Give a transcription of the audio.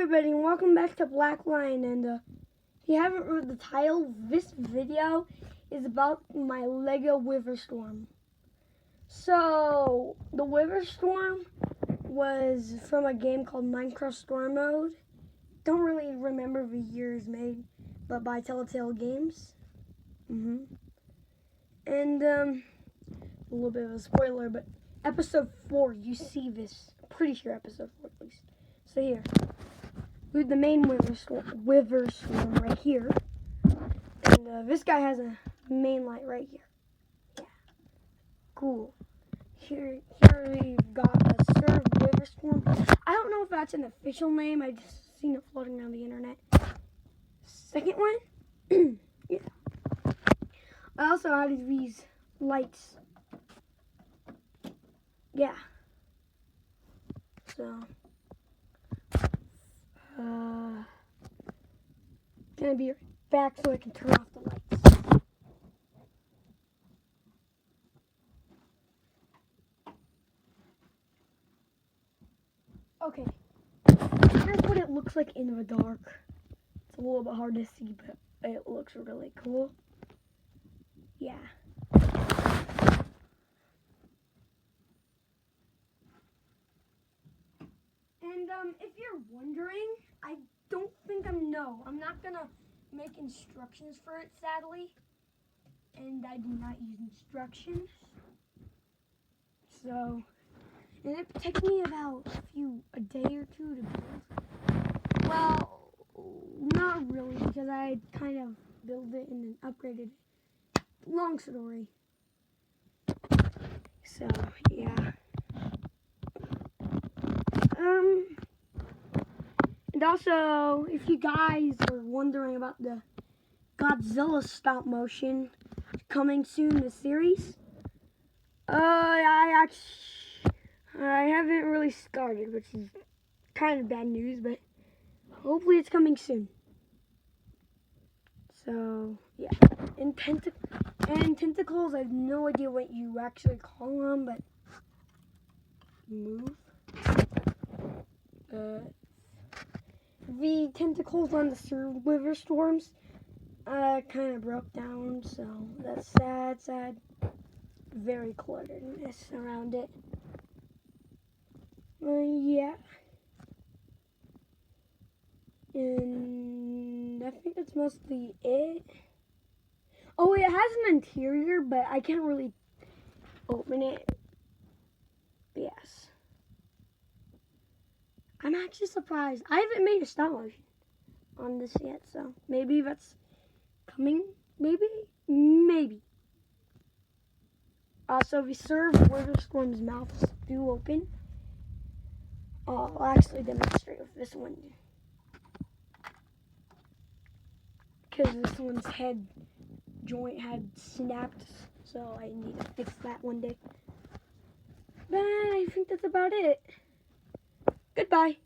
everybody, and welcome back to Black Lion. And if you haven't read the title, this video is about my Lego Witherstorm. So the Witherstorm was from a game called Minecraft Storm Mode. Don't really remember the year it's made, but by Telltale Games. And a little bit of a spoiler, but episode 4, you see this. I'm pretty sure episode 4 at least. So here, we have the main Witherstorm right here, and this guy has a main light right here. Yeah, cool. Here we've got a Serve Witherstorm. I don't know if that's an official name. I just seen it floating around the internet. Second one, yeah. I also added these lights. Yeah. So, gonna be right back so I can turn off the lights. Okay, here's what it looks like in the dark. It's a little bit hard to see, but it looks really cool. Yeah. And if you're wondering, I don't think I'm not gonna make instructions for it, sadly. And I do not use instructions. So, and it takes me about a day or two to build. Well, not really, because I kind of built it and then upgraded it. Long story. So, yeah. And also, if you guys are wondering about the Godzilla stop motion coming soon, the series, I haven't really started, which is kind of bad news, but hopefully it's coming soon. So, yeah. And tentacles, I have no idea what you actually call them, but move. The tentacles on the Witherstorms kind of broke down, so that's sad. Very clutteredness around it. Yeah. And I think that's mostly it. Oh, it has an interior, but I can't really open it. Yes. I'm actually surprised. I haven't made a stop motion on this yet, so maybe that's coming. Maybe. Also, we serve Witherstorm's mouths do open. I'll actually demonstrate with this one, because this one's head joint had snapped, so I need to fix that one day. But I think that's about it. Goodbye.